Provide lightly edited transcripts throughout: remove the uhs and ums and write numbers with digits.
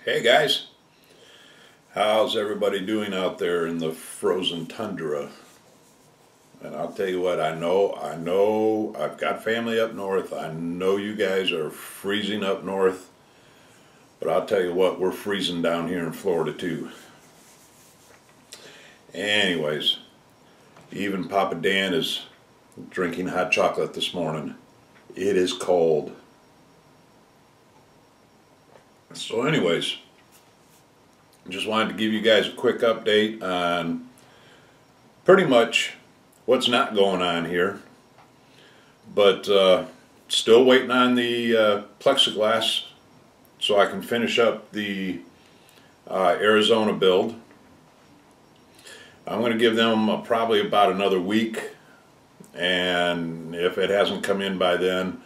Hey guys, how's everybody doing out there in the frozen tundra? And I'll tell you what, I know, I've got family up north. I know you guys are freezing up north, but I'll tell you what, we're freezing down here in Florida too. Anyways, even Papa Dan is drinking hot chocolate this morning. It is cold. So anyways, just wanted to give you guys a quick update on pretty much what's not going on here, but still waiting on the plexiglass so I can finish up the Arizona build. I'm going to give them probably about another week, and if it hasn't come in by then,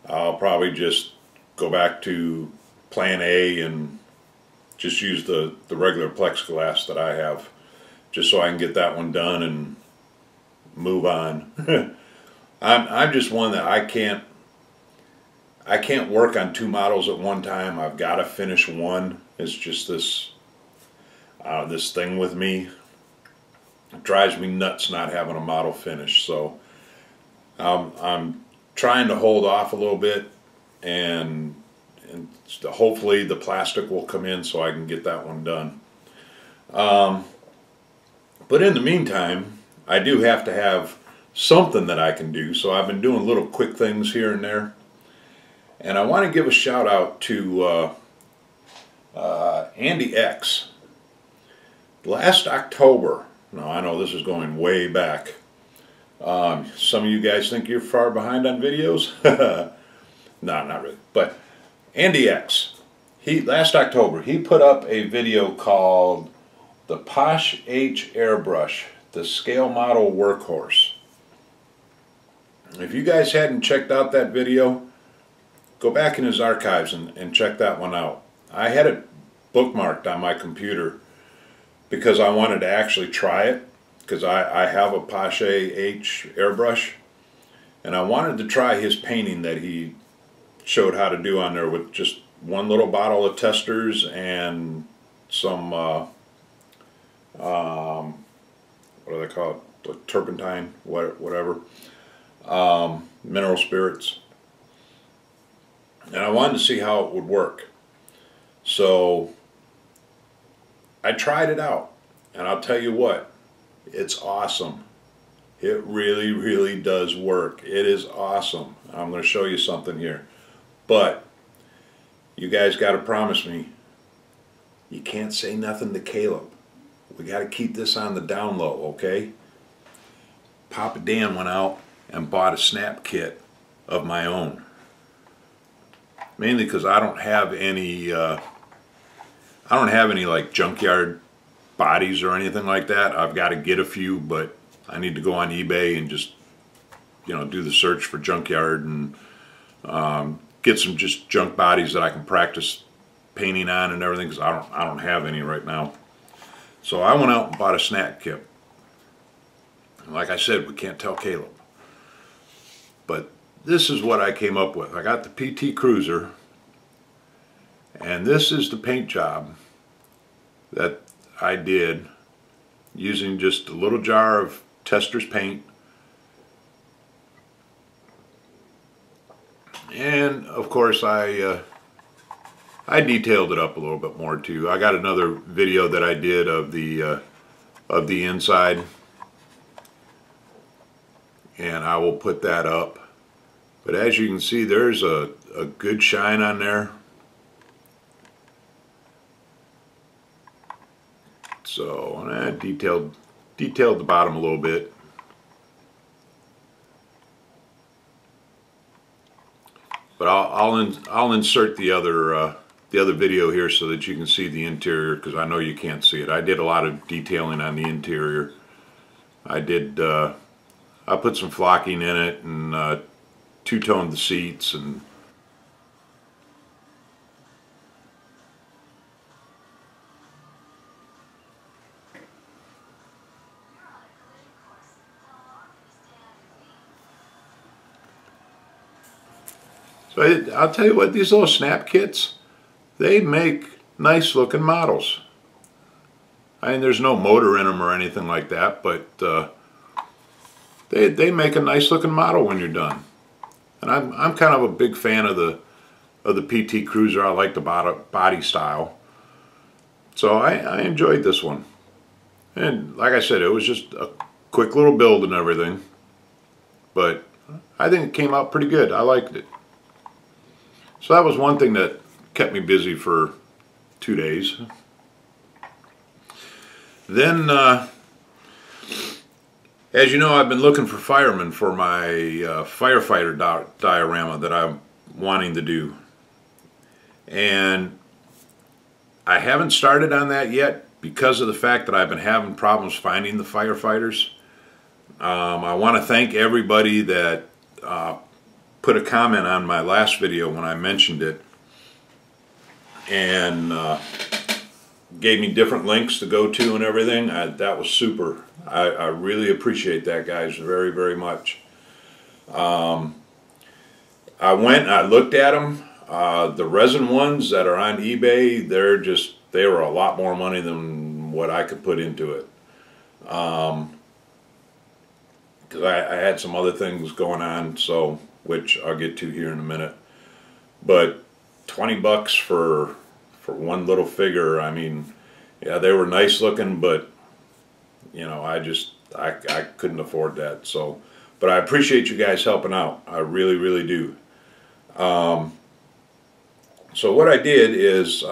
I'll probably just go back to plan A and just use the regular plexiglass that I have, just so I can get that one done and move on. I'm just one that I can't work on two models at one time. I've got to finish one. It's just this thing with me. It drives me nuts not having a model finished. So I'm trying to hold off a little bit, and hopefully the plastic will come in so I can get that one done. But in the meantime, I do have to have something that I can do, so I've been doing little quick things here and there. And I want to give a shout out to Andy X. Last October, now I know this is going way back. Some of you guys think you're far behind on videos. No, not really. But Andy X, last October, he put up a video called the Posh H Airbrush, the scale model workhorse. If you guys hadn't checked out that video, go back in his archives and check that one out. I had it bookmarked on my computer because I wanted to actually try it, because I have a Posh H airbrush, and I wanted to try his painting that he showed how to do on there with just one little bottle of testers and some what do they call it, like turpentine, whatever, mineral spirits, and I wanted to see how it would work. So I tried it out, and I'll tell you what, it's awesome. It really, really does work. It is awesome. I'm going to show you something here. But you guys got to promise me, you can't say nothing to Caleb. We got to keep this on the down low, okay? Papa Dan went out and bought a snap kit of my own. Mainly because I don't have any like junkyard bodies or anything like that. I've got to get a few, but I need to go on eBay and just, do the search for junkyard and get some just junk bodies that I can practice painting on and everything, because I don't have any right now. So I went out and bought a snap kit. And like I said, we can't tell Caleb. But this is what I came up with. I got the PT Cruiser, and this is the paint job that I did using just a little jar of Tester's paint. And of course I detailed it up a little bit more too. I got another video that I did of the inside, and I will put that up. But as you can see, there's a good shine on there. So I detailed the bottom a little bit. But I'll insert the other video here so that you can see the interior, because I know you can't see it. I did a lot of detailing on the interior. I put some flocking in it and two-toned the seats, and so I'll tell you what, these little snap kits, they make nice looking models. I mean, there's no motor in them or anything like that, but they make a nice looking model when you're done. And I'm kind of a big fan of the PT Cruiser. I like the body style. So I enjoyed this one. And like I said, it was just a quick little build and everything. But I think it came out pretty good. I liked it. So that was one thing that kept me busy for 2 days. Then, as you know, I've been looking for firemen for my firefighter diorama that I'm wanting to do. And I haven't started on that yet because of the fact that I've been having problems finding the firefighters. I want to thank everybody that put a comment on my last video when I mentioned it and gave me different links to go to and everything. That was super. I really appreciate that, guys, very, very much. I went and I looked at them. The resin ones that are on eBay, they were a lot more money than what I could put into it. Because I had some other things going on, so which I'll get to here in a minute. But 20 bucks for one little figure, I mean, yeah, they were nice looking, but you know, I couldn't afford that. So, but I appreciate you guys helping out. I really, really do. So what I did is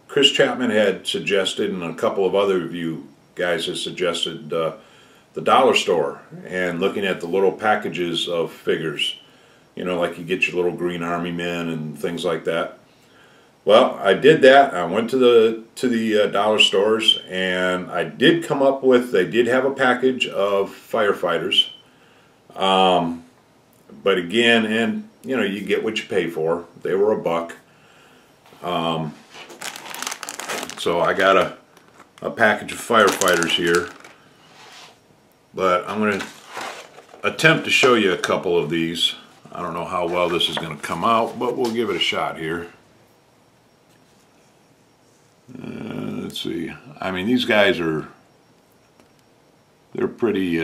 Chris Chapman had suggested, and a couple of other of you guys have suggested the dollar store and looking at the little packages of figures. You know, like you get your little green army men and things like that. Well, I did that. I went to the dollar stores, and I did come up with, they did have a package of firefighters. But again, and you know, you get what you pay for. They were $1. So I got a package of firefighters here. But I'm going to attempt to show you a couple of these. I don't know how well this is going to come out, but we'll give it a shot here. Let's see. I mean, these guys they're pretty,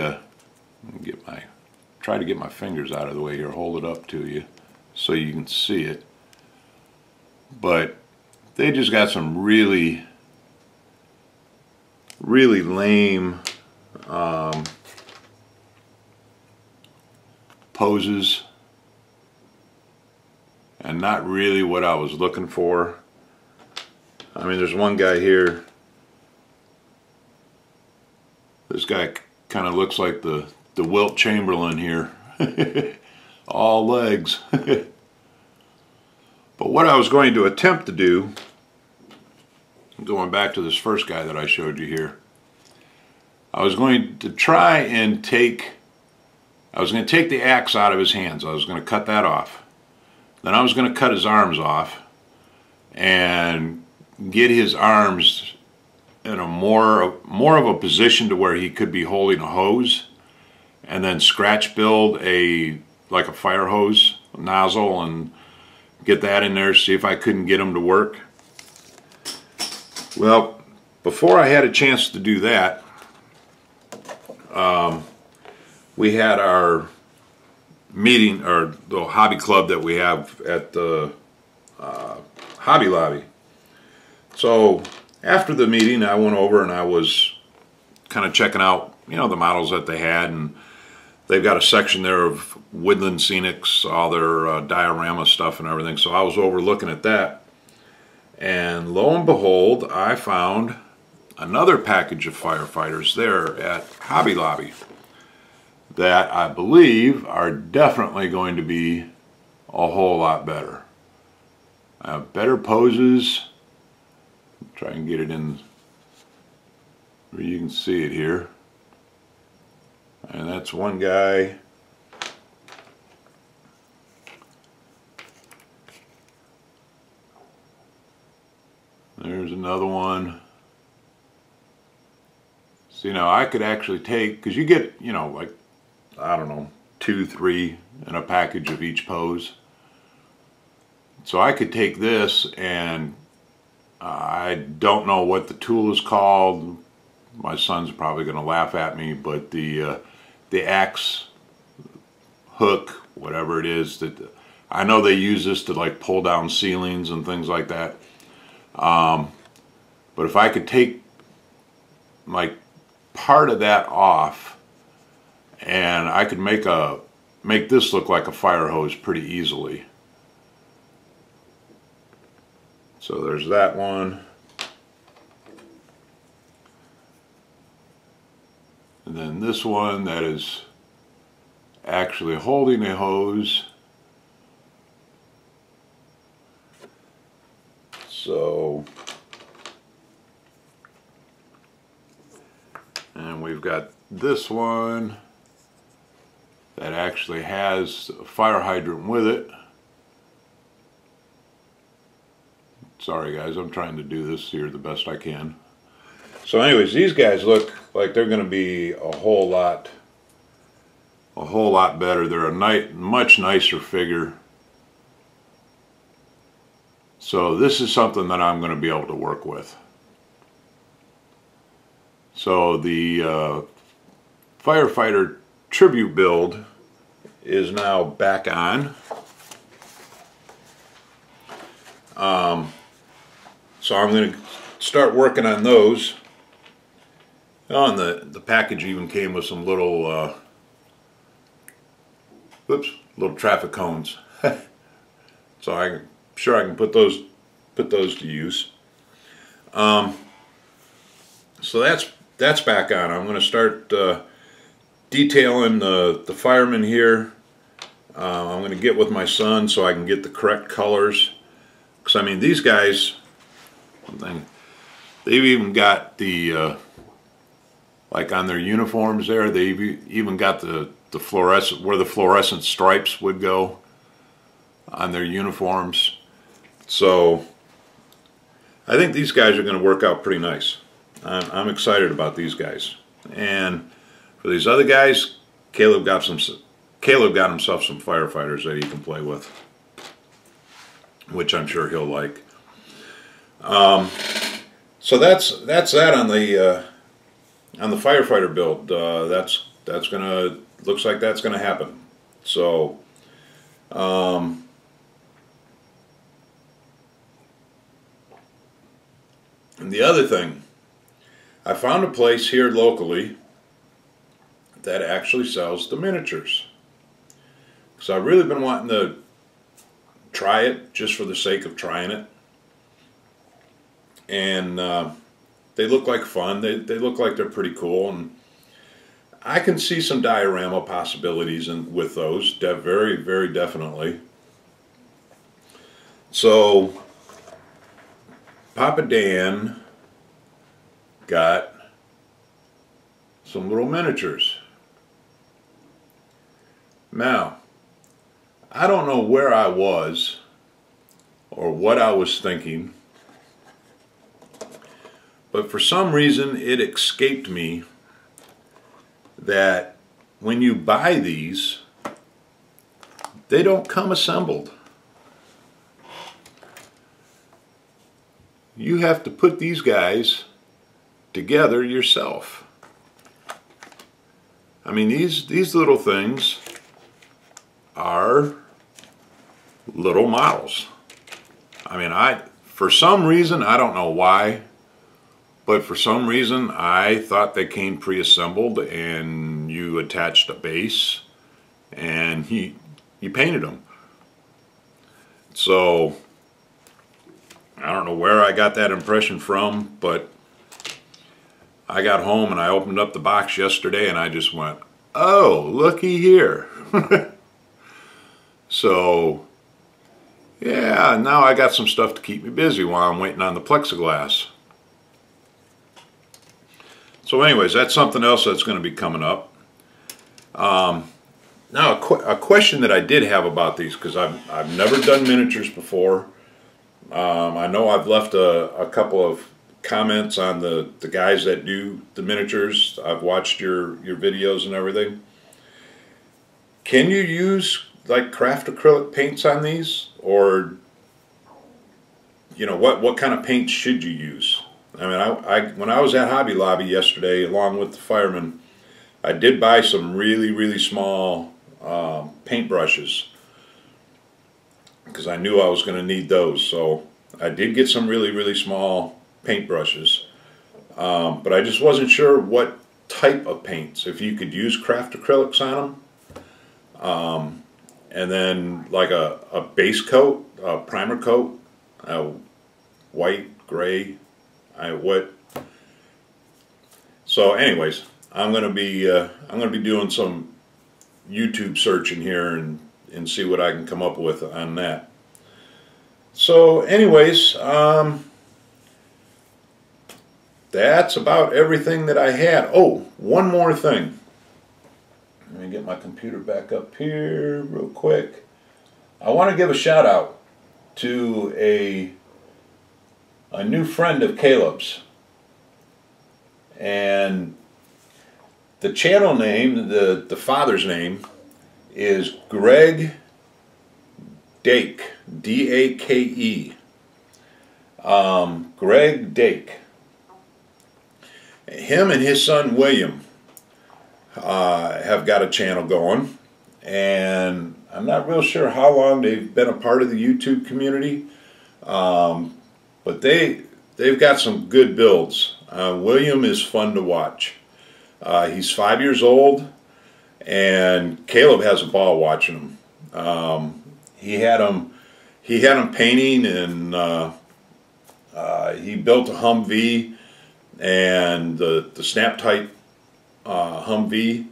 try to get my fingers out of the way here, hold it up to you so you can see it. But they just got some really, really lame poses, and not really what I was looking for. I mean, there's one guy here. This guy kind of looks like the Wilt Chamberlain here. All legs. But what I was going to attempt to do, going back to this first guy that I showed you here, I was going to try and take the axe out of his hands. I was going to cut that off. Then I was going to cut his arms off and get his arms in a more of a position to where he could be holding a hose, and then scratch build like a fire hose nozzle and get that in there, see if I couldn't get him to work. Well, before I had a chance to do that, we had our meeting, or the hobby club that we have at the Hobby Lobby. So after the meeting, I went over and I was kind of checking out, you know, the models that they had, and they've got a section there of woodland scenics, all their diorama stuff and everything. So I was over looking at that, and lo and behold, I found another package of firefighters there at Hobby Lobby that I believe are definitely going to be a whole lot better. Better poses. Try and get it in where you can see it here. And that's one guy. There's another one. See, now I could actually take, because you get, you know, like, I don't know, 2, 3 in a package of each pose. So I could take this and I don't know what the tool is called. My son's probably going to laugh at me, but the axe hook, whatever it is, that I know they use this to like pull down ceilings and things like that. But if I could take like part of that off, and I could make this look like a fire hose pretty easily. So there's that one. And then this one that is actually holding a hose. So, and we've got this one that actually has a fire hydrant with it. Sorry guys, I'm trying to do this here the best I can. So anyways, these guys look like they're going to be a whole lot better. They're a much nicer figure. So this is something that I'm going to be able to work with. So the firefighter tribute build is now back on. So I'm going to start working on those. Oh, and the package even came with some little little traffic cones. So I'm sure I can put those to use. So that's back on. I'm going to start detailing the firemen here. I'm going to get with my son so I can get the correct colors. Because I mean, these guys, they've even got the like on their uniforms there, they've even got the fluorescent, where the fluorescent stripes would go on their uniforms. So I think these guys are going to work out pretty nice. I'm excited about these guys. And for these other guys, Caleb got himself some firefighters that he can play with, which I'm sure he'll like. So that's that on the firefighter build. Looks like that's gonna happen. So and the other thing, I found a place here locally that actually sells the miniatures. So I've really been wanting to try it just for the sake of trying it. And they look like fun. They look like they're pretty cool, and I can see some diorama possibilities with those. Very, very definitely. So Papa Dan got some little miniatures. Now, I don't know where I was or what I was thinking, but for some reason it escaped me that when you buy these, they don't come assembled. You have to put these guys together yourself. I mean, these little things are little models. I mean, for some reason, I don't know why, but for some reason I thought they came pre-assembled and you attached a base and you painted them. So I don't know where I got that impression from, but I got home and I opened up the box yesterday and I just went, oh, looky here. So yeah, now I got some stuff to keep me busy while I'm waiting on the plexiglass. So anyways, that's something else that's going to be coming up. Now a question that I did have about these, because I've never done miniatures before. I know I've left a couple of comments on the guys that do the miniatures. I've watched your videos and everything. Can you use like craft acrylic paints on these, or you know, what kind of paint should you use? I mean, when I was at Hobby Lobby yesterday, along with the firemen, I did buy some really small paint brushes because I knew I was going to need those. So I did get some really small paint brushes, but I just wasn't sure what type of paints. If you could use craft acrylics on them, and then like a base coat, a primer coat, white, gray, what. So, anyways, I'm gonna be doing some YouTube searching here and see what I can come up with on that. So, anyways, that's about everything that I had. Oh, one more thing. Let me get my computer back up here real quick. I want to give a shout out to a new friend of Caleb's. And the channel name, the father's name, is Greg Dake, D-A-K-E. Greg Dake. Him and his son William have got a channel going, and I'm not real sure how long they've been a part of the YouTube community, but they've got some good builds. William is fun to watch. He's 5 years old, and Caleb has a ball watching him. He had him painting, and he built a Humvee and the snap type Humvee,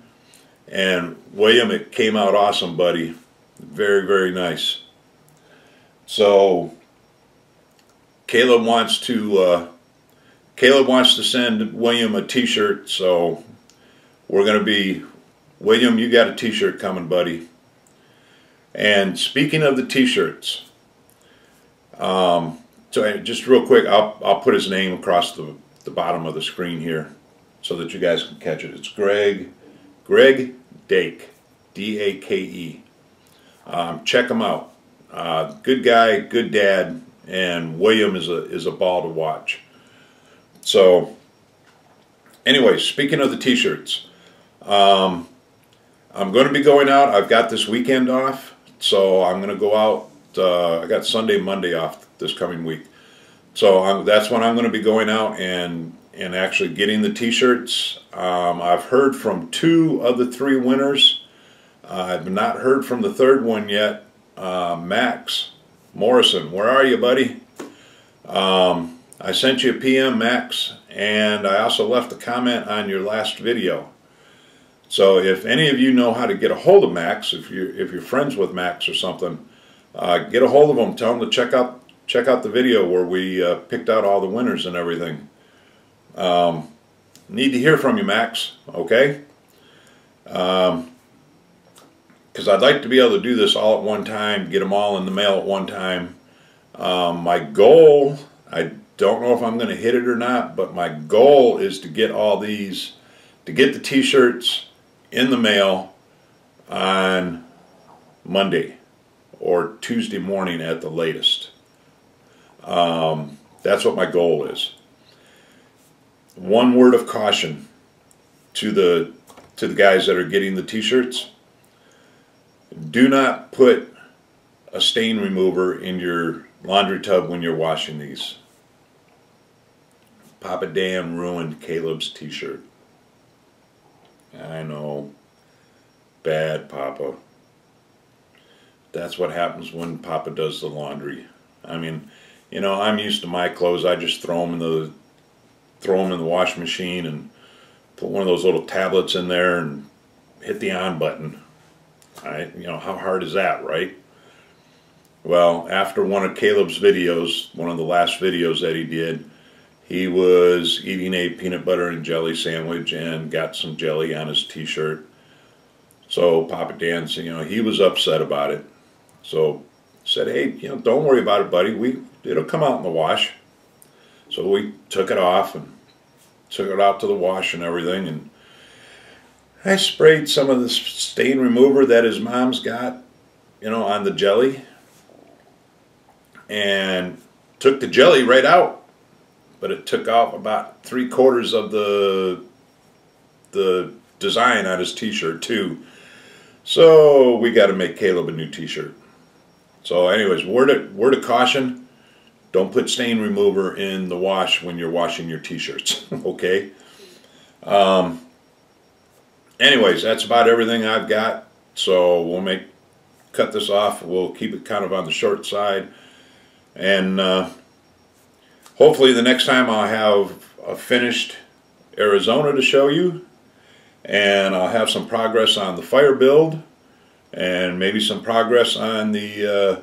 and William, it came out awesome, buddy. Very nice. So Caleb wants to send William a t-shirt, so we're going to be, William, you got a t-shirt coming, buddy. And speaking of the t-shirts, so just real quick, I'll put his name across the bottom of the screen here so that you guys can catch it. It's Greg Dake, D-A-K-E. Check him out. Good guy, good dad, and William is a ball to watch. So, anyway, speaking of the t-shirts, I'm going to be going out. I've got this weekend off, so I'm going to go out. I got Sunday, Monday off this coming week. So that's when I'm going to be going out and actually getting the t-shirts. I've heard from 2 of the 3 winners. I've not heard from the third one yet. Max Morrison, where are you, buddy? I sent you a PM, Max, and I also left a comment on your last video. So if any of you know how to get a hold of Max, if you're friends with Max or something, get a hold of him. Tell him to check out the video where we picked out all the winners and everything. Need to hear from you, Max. Okay? Because I'd like to be able to do this all at one time, get them all in the mail at one time. My goal, I don't know if I'm going to hit it or not, but my goal is to get all these, to get the t-shirts in the mail on Monday or Tuesday morning at the latest. That's what my goal is. One word of caution to the guys that are getting the t-shirts: do not put a stain remover in your laundry tub when you're washing these. Papa Dan ruined Caleb's t-shirt. I know. Bad Papa. That's what happens when Papa does the laundry. I mean, you know, I'm used to my clothes. I just throw them in the washing machine and put one of those little tablets in there and hit the on button. You know, how hard is that, right? Well, after one of Caleb's videos, one of the last videos that he did, he was eating a peanut butter and jelly sandwich and got some jelly on his t-shirt. So Papa Dan, you know, he was upset about it. So said, hey, you know, don't worry about it, buddy. It'll come out in the wash. So we took it off and took it out to the wash and everything, and I sprayed some of the stain remover that his mom's got, you know, on the jelly, and took the jelly right out, but it took off about 3/4 of the design on his t-shirt too. So we got to make Caleb a new t-shirt. So anyways, word of caution, don't put stain remover in the wash when you're washing your t-shirts. Okay. Anyways, that's about everything I've got. So we'll cut this off. We'll keep it kind of on the short side, and hopefully the next time I'll have a finished Arizona to show you, and I'll have some progress on the fire build, and maybe some progress on the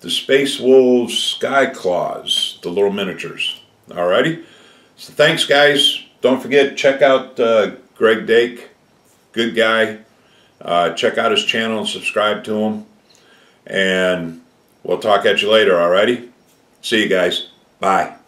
Space Wolves Sky Claws, the little miniatures. Alrighty, so thanks guys. Don't forget, check out Greg Dake, good guy. Check out his channel and subscribe to him, and we'll talk at you later. Alrighty, see you guys. Bye.